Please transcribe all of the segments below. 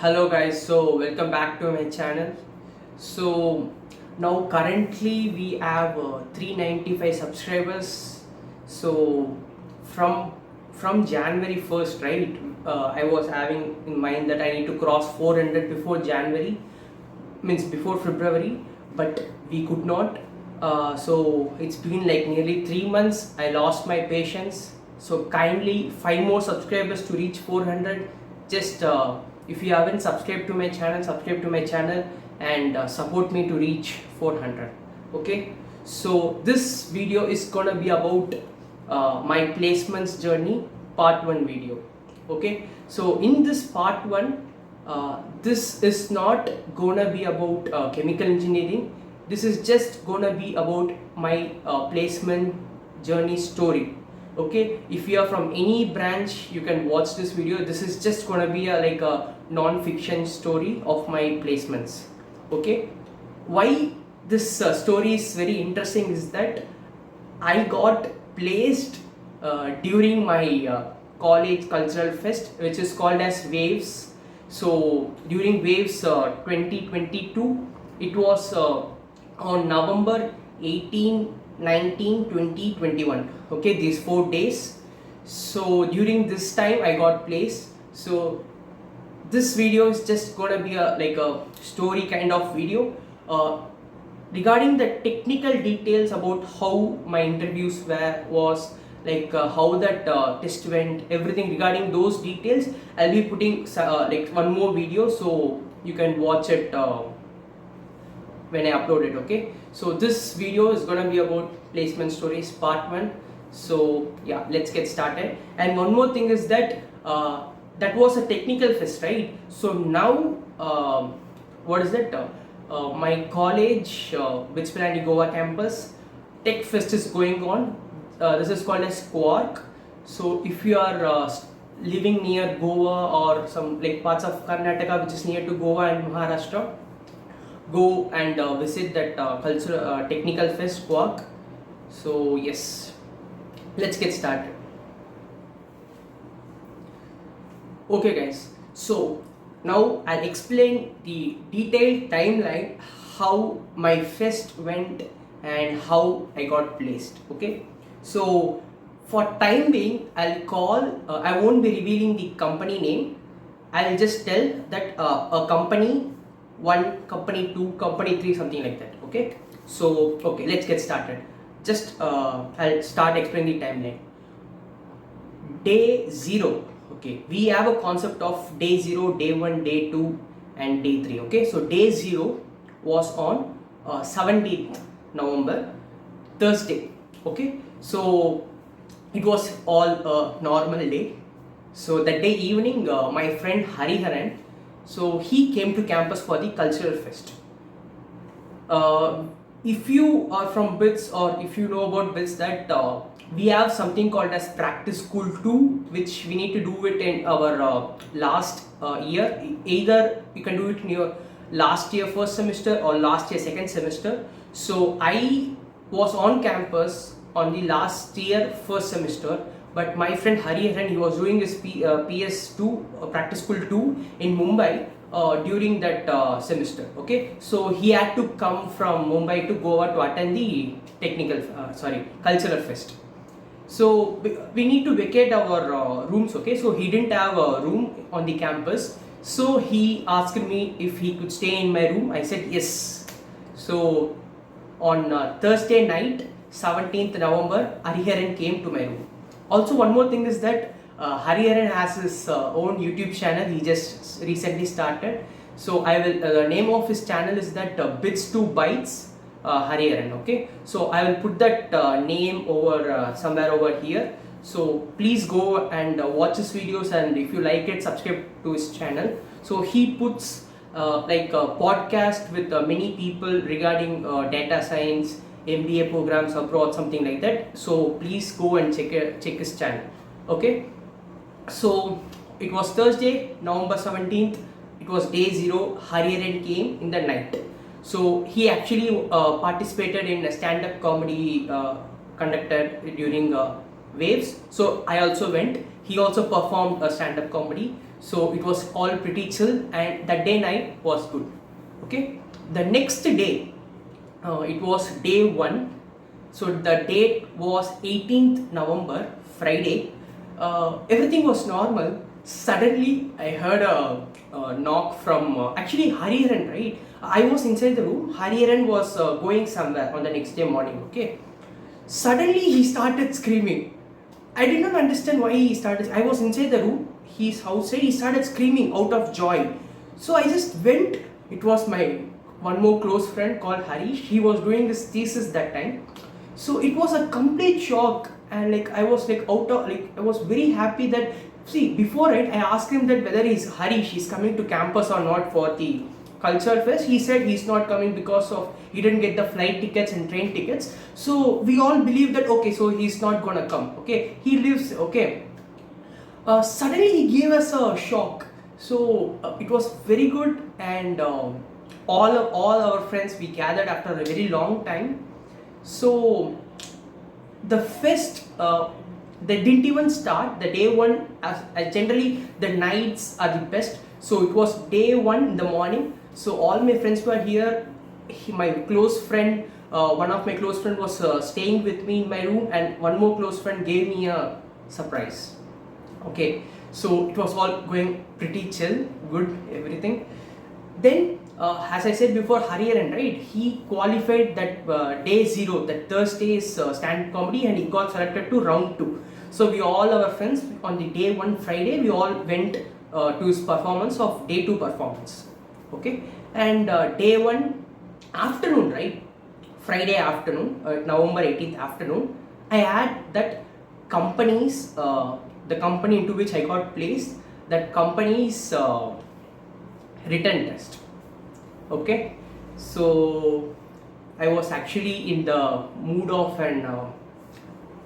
Hello guys, so welcome back to my channel. So now currently we have 395 subscribers. So from from January 1st, right? I was having in mind that I need to cross 400 before January, means before February, but we could not. So it's been like nearly 3 months. I lost my patience. So kindly 5 more subscribers to reach 400. Just if you haven't subscribed to my channel, subscribe to my channel and support me to reach 400. Okay. So this video is gonna be about my placements journey, part 1 video. Okay. So in this part 1, this is not gonna be about chemical engineering. This is just gonna be about my placement journey story. Okay, if you are from any branch, you can watch this video. This is just gonna be like a non-fiction story of my placements. Okay, why this story is very interesting is that I got placed during my college cultural fest, which is called as Waves. So during Waves 2022, it was on November 18, 19, 20, 21. Okay, these 4 days. So during this time I got placed. So this video is just gonna be like a story kind of video regarding the technical details about how my interviews was, like how that test went, everything regarding those details. I'll be putting like one more video so you can watch it when I upload it. Okay, so this video is gonna be about placement stories part 1. So yeah, let's get started. And one more thing is that that was a technical fest, right? So now what is it? My college, Pilani Goa campus, tech fest is going on. This is called as Quark. So if you are living near Goa or some like parts of Karnataka which is near to Goa and Maharashtra, go and visit that cultural technical fest Quark. So yes, let's get started. Okay guys, so now I'll explain the detailed timeline how my fest went and how I got placed. Okay, so for time being I'll call I won't be revealing the company name. I'll just tell that a company 1, company 2, company 3, something like that. Okay, so okay, let's get started. Just I'll start explaining the timeline. Day 0. Okay, we have a concept of day 0, day 1, day 2 and day 3. Okay, so day 0 was on 17th November, Thursday. Okay, so it was all a normal day. So that day evening, my friend Hariharan, so he came to campus for the cultural fest. If you are from BITS or if you know about BITS, that we have something called as practice school 2, which we need to do it in our last year. Either you can do it in your last year first semester or last year second semester. So I was on campus on the last year first semester, but my friend Hariharan, he was doing his PS2 practice school 2 in Mumbai during that semester. Okay, so he had to come from Mumbai to Goa to attend the cultural fest. So we need to vacate our rooms. Okay, so he didn't have a room on the campus, so he asked me if he could stay in my room. I said yes. So on Thursday night, 17th November, Hariharan came to my room. Also, one more thing is that Hariharan has his own YouTube channel. He just recently started. So I will the name of his channel is that Bits to Bytes Hariharan. Okay, so I will put that name over somewhere over here. So please go and watch his videos, and if you like it, subscribe to his channel. So he puts like a podcast with many people regarding data science, MBA programs abroad, something like that. So please go and check his channel. Okay, so it was Thursday, November 17th. It was day 0. Hariharan came in the night. So he actually participated in a stand-up comedy conducted during Waves. So I also went. He also performed a stand-up comedy. So it was all pretty chill, and that day night was good. Okay, the next day, it was day 1. So the date was 18th November, Friday. Everything was normal. Suddenly, I heard a knock from actually Hariharan, right? I was inside the room. Hariharan was going somewhere on the next day morning. Okay, suddenly he started screaming. I did not understand why he started. I was inside the room. He's outside. He started screaming out of joy. So I just went. It was my one more close friend called Harish. He was doing his thesis that time. So it was a complete shock, and like I was like out of like I was very happy that, see, before it I asked him that whether he's Harish is coming to campus or not for the culture fest. He said he's not coming because of he didn't get the flight tickets and train tickets. So we all believe that, okay, so he's not gonna come. Okay, he lives. Okay, suddenly he gave us a shock. So it was very good, and all our friends we gathered after a very long time. So the fest, they didn't even start the day 1. As generally the nights are the best. So it was day 1 in the morning. So all my friends were here. My close friend, one of my close friend was staying with me in my room, and one more close friend gave me a surprise. Okay, so it was all going pretty chill, good, everything. Then, as I said before, Hariharan, right? He qualified that day 0, that Thursday's stand comedy, and he got selected to round 2. So we all our friends on the day 1 Friday, we all went to his performance of day 2 performance. Okay, and day 1 afternoon, right? Friday afternoon, November 18th afternoon, I had that company's the company into which I got placed, that company's written test. Okay, so I was actually in the mood of an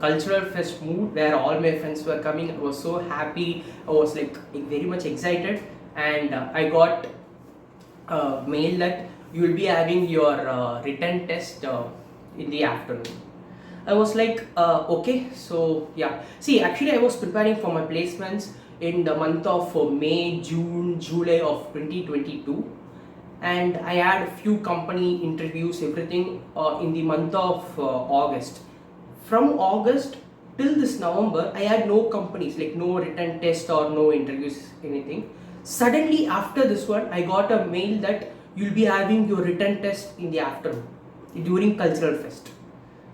cultural fest mood where all my friends were coming. I was so happy. I was like very much excited, and I got a mail that you will be having your written test in the afternoon. I was like, okay, so yeah. See, actually, I was preparing for my placements in the month of May, June, July of 2022, and I had a few company interviews, everything in the month of August. From August till this November, I had no companies, like no written test or no interviews, anything. Suddenly, after this one, I got a mail that you'll be having your written test in the afternoon during Cultural Fest.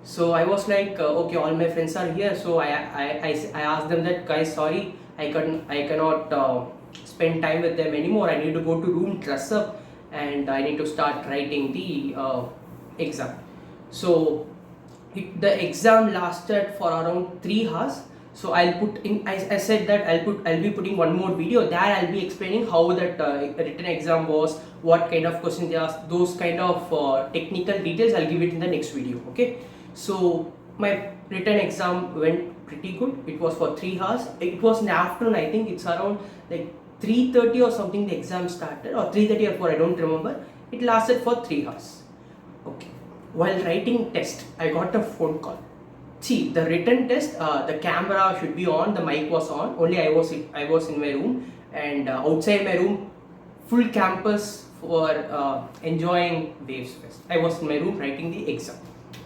So I was like, okay, all my friends are here. So I asked them that, guys, sorry, I cannot spend time with them anymore. I need to go to room, dress up, and I need to start writing the exam. So the exam lasted for around 3 hours. So I'll put in. I said that I'll be putting one more video. There I'll be explaining how that written exam was, what kind of questions they asked, those kind of technical details. I'll give it in the next video. Okay. So my written exam went pretty good. It was for 3 hours. It was in the afternoon. I think it's around like 3:30 or something. The exam started, or 3:30 or 4. I don't remember. It lasted for 3 hours. Okay. While writing test, I got a phone call. See, the written test, the camera should be on, the mic was on. Only I was in my room, and outside my room, full campus for enjoying Waves Fest. I was in my room writing the exam.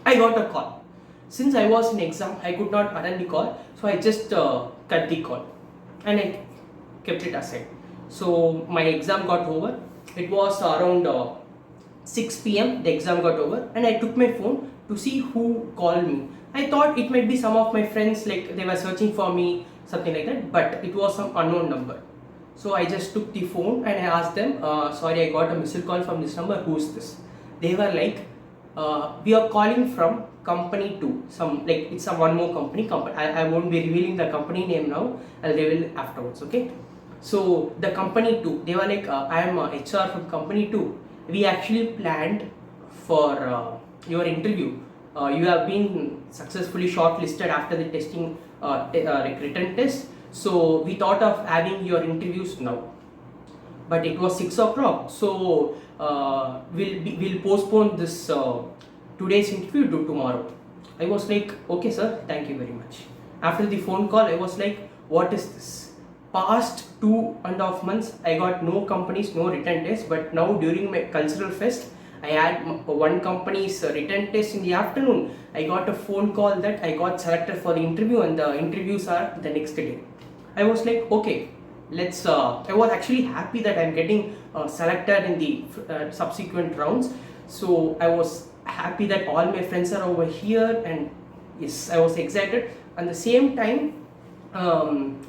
I got a call. Since I was in exam, I could not attend the call, so I just cut the call, and I kept it aside. So my exam got over. It was around 6 p.m. The exam got over, and I took my phone to see who called me. I thought it might be some of my friends, like they were searching for me, something like that, but it was some unknown number. So I just took the phone and I asked them, sorry, I got a missed call from this number, who's this? They were like, we are calling from company 2, like it's a one more company. I won't be revealing the company name now, I'll reveal afterwards, okay? So the company 2, they were like, I am HR from company 2. We actually planned for your interview. You have been successfully shortlisted after the testing like written test. So we thought of having your interviews now, but it was 6 o'clock. So we'll postpone this today's interview to tomorrow. I was like, okay sir, thank you very much. After the phone call, I was like, what is this? past 2.5 months I got no companies, no written test. But now during my cultural fest, I had one company's written test in the afternoon. I got a phone call that I got selected for the interview, and the interviews are the next day. I was like, okay, let's. I was actually happy that I'm getting selected in the subsequent rounds. So I was happy that all my friends are over here, and yes, I was excited. At the same time, um,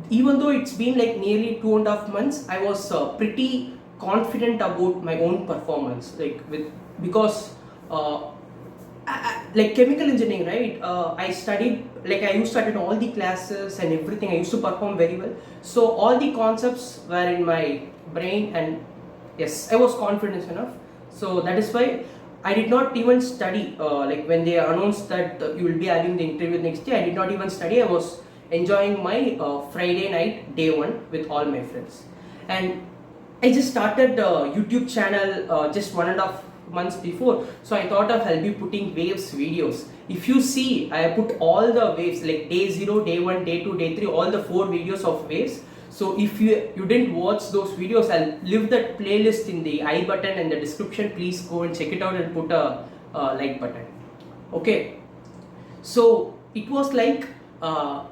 even though it's been like nearly 2.5 months, I was pretty confident about my own performance, like with because like chemical engineering, right? I studied, like I used to attend all the classes and everything. I used to perform very well, so all the concepts were in my brain, and yes, I was confident enough. So that is why I did not even study. Like when they announced that you will be having the interview next day, I did not even study. I was enjoying my Friday night day one with all my friends. And I just started a YouTube channel just 1.5 months before. So I thought of I'll be putting waves videos. If you see, I put all the waves like day 0, day 1, day 2, day 3, all the 4 videos of waves. So if you didn't watch those videos, I'll leave that playlist in the I button and the description. Please go and check it out and put a like button. Okay. So it was like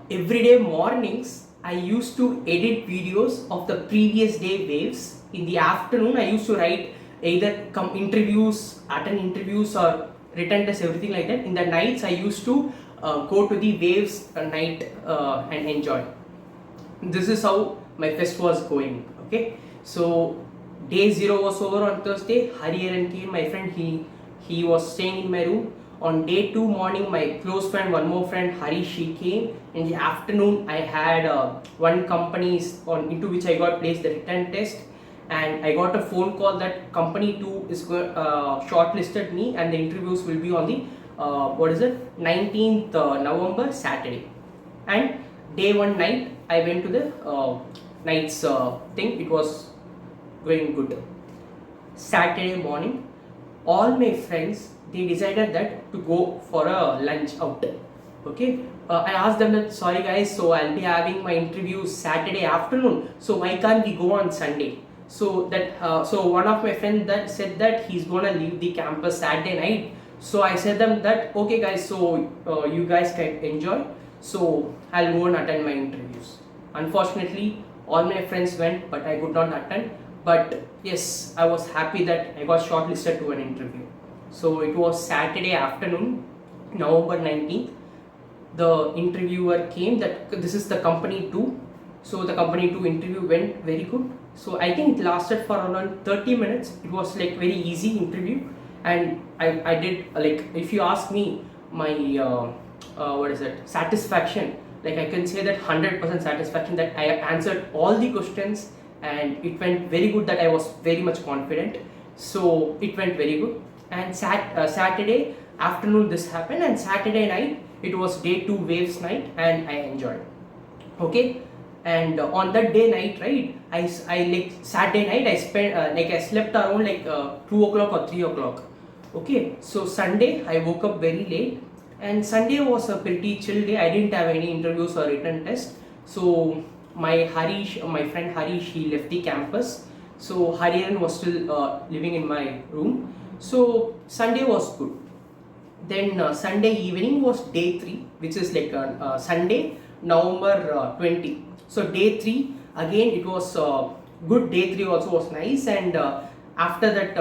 everyday mornings I used to edit videos of the previous day waves. In the afternoon I used to write either interviews, attend interviews or written tests, everything like that. In the nights I used to go to the waves night and enjoy. This is how my fest was going. Okay, so day 0 was over on Thursday. Hariharan came, my friend. He was staying in my room. On day 2 morning, my close friend, one more friend, Harish, she came. In the afternoon, I had one company into which I got placed the written test, and I got a phone call that company 2 is shortlisted me, and the interviews will be on the 19th November, Saturday. And day 1 night, I went to the night's thing. It was going good. Saturday morning, all my friends, they decided that to go for a lunch out. Okay, I asked them that, sorry guys, so I'll be having my interview Saturday afternoon, so why can't we go on Sunday? So that so one of my friends that said that he's gonna leave the campus Saturday night. So I said them that, okay guys, so you guys can enjoy, so I'll go and attend my interviews. Unfortunately, all my friends went, but I could not attend. But yes, I was happy that I got shortlisted to an interview. So it was Saturday afternoon, November 19th. The interviewer came that this is the company 2. So the company 2 interview went very good. So I think it lasted for around 30 minutes. It was like very easy interview, and I did, like, if you ask me my satisfaction, like I can say that 100% satisfaction that I answered all the questions, and it went very good, that I was very much confident. So it went very good. And Saturday afternoon this happened, and Saturday night it was day 2 waves night, and I enjoyed. Okay, and on that day night, right, I like Saturday night I spent like I slept around like 2 o'clock or 3 o'clock. Okay, so Sunday I woke up very late, and Sunday was a pretty chill day. I didn't have any interviews or written test. So my friend Harish, he left the campus. So Hariharan was still living in my room. So Sunday was good. Then Sunday evening was day 3, which is like Sunday, November 20. So day 3 again, it was good. Day 3 also was nice, and after that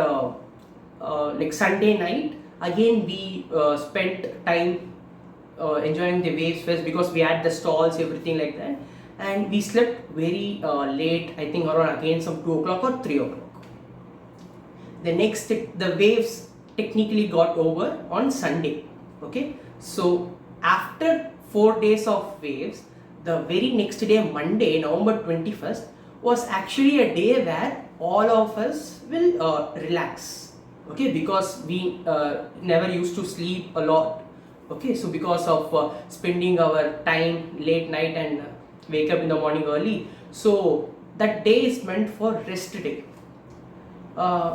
like Sunday night again we spent time enjoying the waves fest, because we had the stalls, everything like that, and we slept very late. I think around again some 2 o'clock or 3 o'clock. The waves technically got over on Sunday. Okay, so after 4 days of waves, the very next day, Monday, November 21st, was actually a day where all of us will relax. Okay, because we never used to sleep a lot. Okay, so because of spending our time late night and wake up in the morning early, so that day is meant for rest day.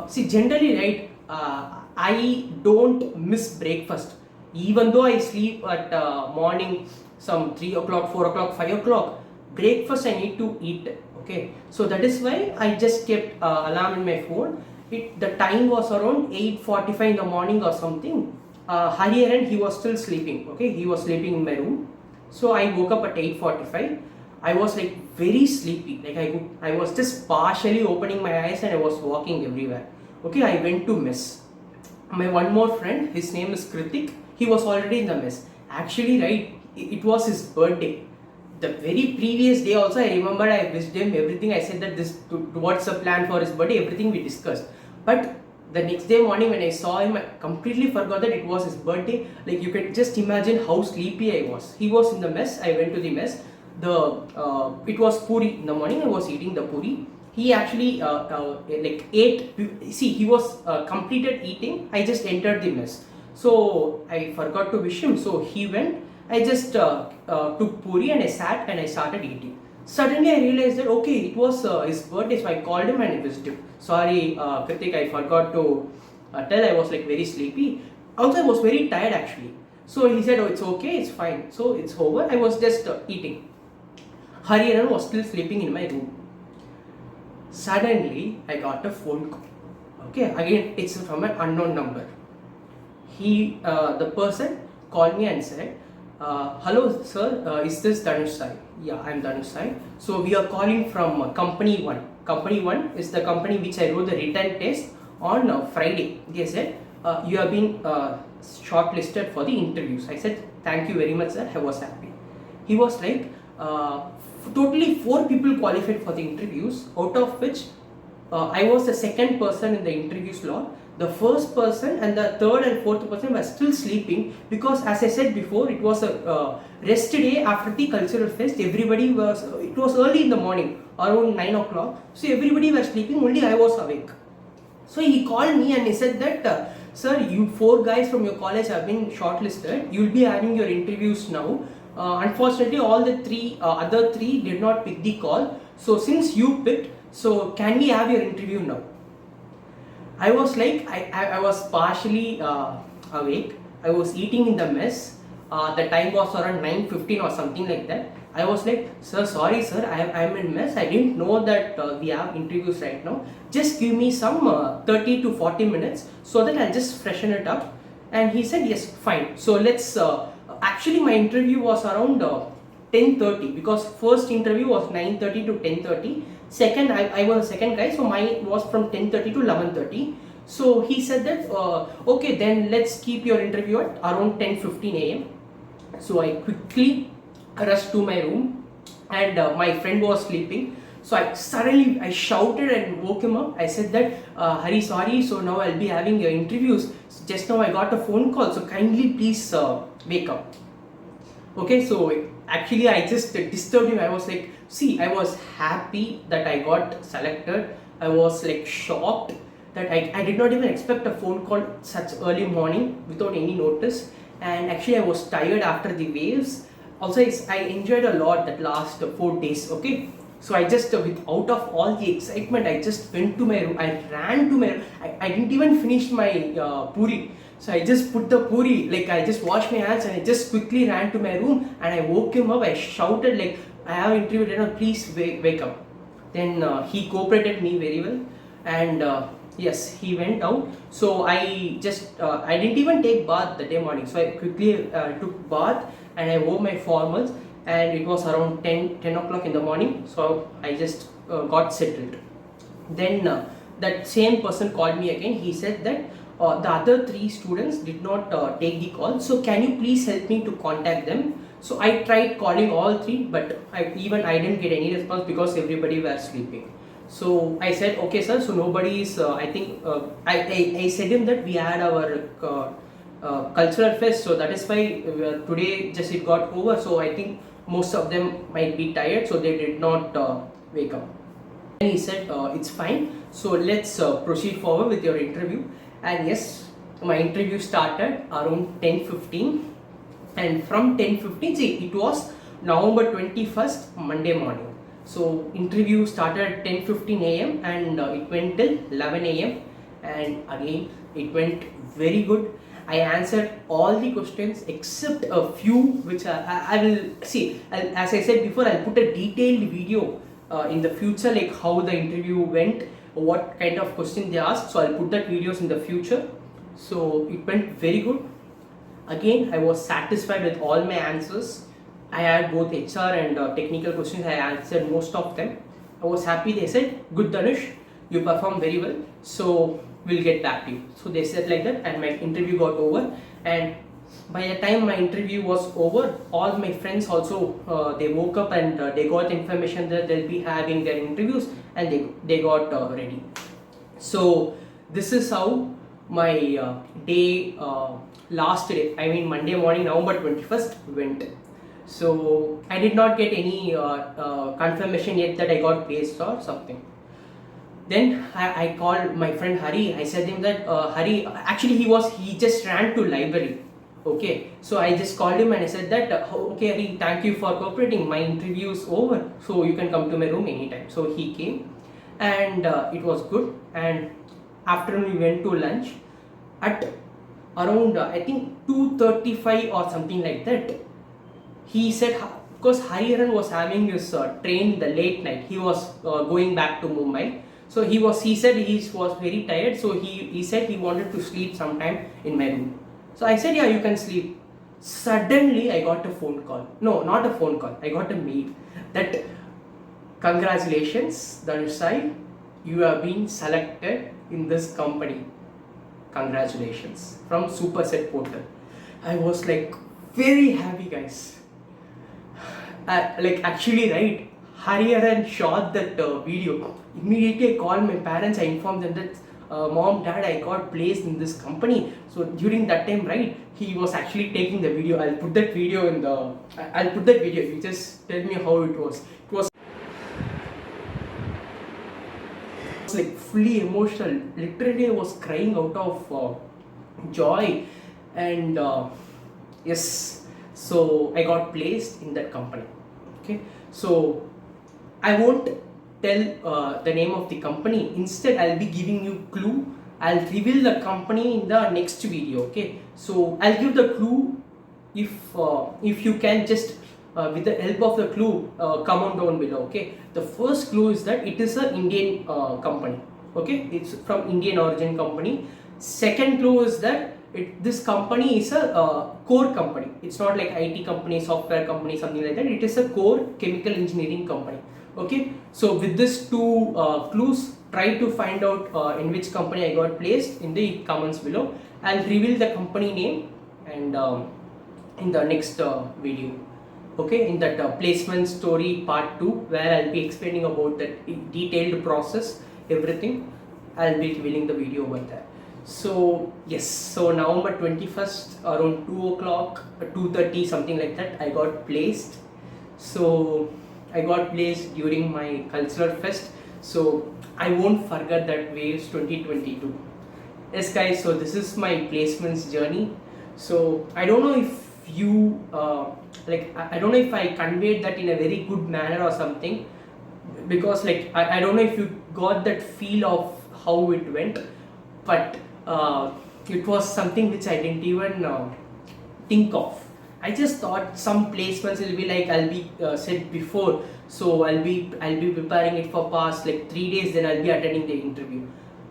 See, generally, right, I don't miss breakfast. Even though I sleep at morning some 3 o'clock, 4 o'clock, 5 o'clock, breakfast I need to eat. Okay, so that is why I just kept alarm in my phone. The time was around 8:45 in the morning or something. Hariharan, he was still sleeping. Okay, he was sleeping in my room. So I woke up at 8:45. I was like very sleepy. Like I was just partially opening my eyes and I was walking everywhere. Okay, I went to mess. My one more friend, his name is Kritik. He was already in the mess. Actually, right, it was his birthday. The very previous day also, I remember I wished him everything. I said that what's the plan for his birthday, everything we discussed. But the next day morning when I saw him, I completely forgot that it was his birthday. Like you can just imagine how sleepy I was. He was in the mess. I went to the mess. It was puri in the morning. I was eating the puri. He actually like ate. See, he was completed eating. I just entered the mess. So I forgot to wish him. So he went. I just took puri and I sat and I started eating. Suddenly I realized that okay, it was his birthday, so I called him and I wished him. Sorry, Kritik, I forgot to tell. I was like very sleepy. Also, I was very tired actually. So he said, "Oh, it's okay, it's fine." So it's over. I was just eating. Hariharan was still sleeping in my room. Suddenly, I got a phone call. Okay, again, it's from an unknown number. The person called me and said, "Hello, sir. Is this Dhanush Sai?" Yeah, I'm Dhanush Sai. So we are calling from Company 1. Company 1 is the company which I wrote the written test on Friday. They said, "You have been shortlisted for the interviews." I said, "Thank you very much, sir." I was happy. He was like, totally 4 people qualified for the interviews, out of which I was the second person in the interview slot. The first person and the third and fourth person were still sleeping because, as I said before, it was a rest day after the cultural fest. Everybody was, it was early in the morning, around 9 o'clock. So everybody was sleeping, only I was awake. So he called me and he said that, "Sir, you 4 guys from your college have been shortlisted. You will be having your interviews now. Unfortunately, all the other three did not pick the call. So since you picked, so can we have your interview now?" I was like, I was partially awake. I was eating in the mess. The time was around 9:15 or something like that. I was like, "Sir, sorry sir, I'm in mess. I didn't know that we have interviews right now. Just give me some 30 to 40 minutes so that I'll just freshen it up." And he said, "Yes, fine. So let's, actually my interview was around 10:30 because first interview was 9:30 to 10:30. Second, I was a second guy, so mine was from 10:30 to 11:30. So he said that, "Okay, then let's keep your interview at around 10:15 a.m. So I quickly rushed to my room and my friend was sleeping. So I shouted and woke him up. I said that, "Hari, sorry, so now I'll be having your interviews. Just now I got a phone call, so kindly please wake up." Okay, so actually I just disturbed him. I was like, see, I was happy that I got selected. I was like shocked that I did not even expect a phone call such early morning without any notice. And actually I was tired after the waves. Also I enjoyed a lot that last 4 days. Okay, so I just out of all the excitement, I just went to my room. I ran to my room. I didn't even finish my puri. So I just put the puri, like I just washed my hands and I just quickly ran to my room and I woke him up. I shouted like, "I have interview right now, please wake up." Then he cooperated me very well and yes, he went out. So I didn't even take bath the day morning. So I quickly took bath and I wore my formals and it was around 10 o'clock in the morning. So I just got settled. Then that same person called me again. He said that, "The other 3 students did not take the call, so can you please help me to contact them?" So I tried calling all 3, but I didn't get any response because everybody were sleeping. So I said, "Okay sir, so nobody is, I think, I said him that we had our cultural fest, so that is why today just it got over, so I think most of them might be tired, so they did not wake up." And he said, "It's fine, so let's proceed forward with your interview." And yes, my interview started around 10:15 and from 10:15, see, it was November 21st, Monday morning. So interview started at 10:15 a.m. and it went till 11 a.m. and again it went very good. I answered all the questions except a few which I will see. As I said before, I'll put a detailed video in the future, like how the interview went, what kind of question they asked. So I'll put that videos in the future. So it went very good. Again, I was satisfied with all my answers. I had both HR and technical questions. I answered most of them. I was happy. They said, "Good, Dhanush, you performed very well. So we'll get back to you." So they said like that, and my interview got over. And by the time my interview was over, all my friends also they woke up and they got information that they'll be having their interviews, and they got ready. So this is how my day last day, I mean Monday morning, November 21st went. So I did not get any confirmation yet that I got placed or something. Then I called my friend Hari. I said him that Hari, actually he just ran to library. Okay, so I just called him and I said that okay Hari, thank you for cooperating. My interview is over, so you can come to my room anytime. So he came, and it was good. And afternoon we went to lunch at around I think 2:35 or something like that. He said, because Hariharan was having his train in the late night. He was going back to Mumbai. So he said he was very tired. So he said he wanted to sleep sometime in my room. So I said, yeah, you can sleep. Suddenly I got a phone call. No, not a phone call. I got a mail that congratulations, Dhanush, you have been selected in this company. Congratulations, from Superset portal. I was like very happy, guys. Like actually, right, Hariharan shot that video. Immediately I called my parents. I informed them that mom, dad, I got placed in this company. So during that time, right, he was actually taking the video. I'll put that video in the. I'll put that video. You just tell me how it was. It was like fully emotional. Literally, I was crying out of joy, and yes. So I got placed in that company. Okay, so I won't tell the name of the company. Instead, I'll be giving you clue. I'll reveal the company in the next video. Okay, so I'll give the clue if you can just with the help of the clue comment down below. Okay, the first clue is that it is an Indian company. Okay, it's from Indian origin company. Second clue is that this company is a core company. It's not like IT company, software company, something like that. It is a core chemical engineering company. Okay, so with these two clues, try to find out in which company I got placed in the comments below. I'll reveal the company name and in the next video. Okay, in that placement story part 2, where I'll be explaining about that detailed process, everything. I'll be revealing the video about that. So yes, so November 21st around 2 o'clock, 2:30, something like that, I got placed. So I got placed during my cultural fest. So I won't forget that Waves 2022. Yes guys, so this is my placements journey. So I don't know if you like I don't know if I conveyed that in a very good manner or something, because like I don't know if you got that feel of how it went, but it was something which I didn't even think of. I just thought some placements will be like I'll be said before, so I'll be preparing it for past like 3 days, then I'll be attending the interview.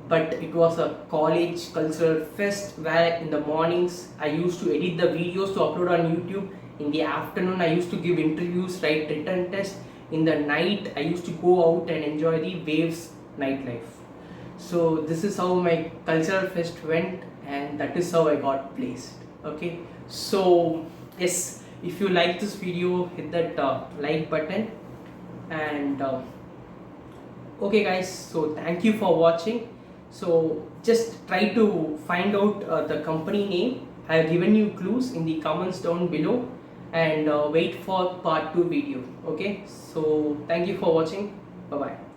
But it was a college cultural fest where in the mornings I used to edit the videos to upload on YouTube. In the afternoon I used to give interviews, write written tests. In the night I used to go out and enjoy the Waves nightlife. So this is how my cultural fest went, and that is how I got placed. Okay, so yes, if you like this video, hit that like button, and okay guys, so thank you for watching. So just try to find out the company name. I have given you clues in the comments down below, and wait for part 2 video. Okay, so thank you for watching. Bye bye.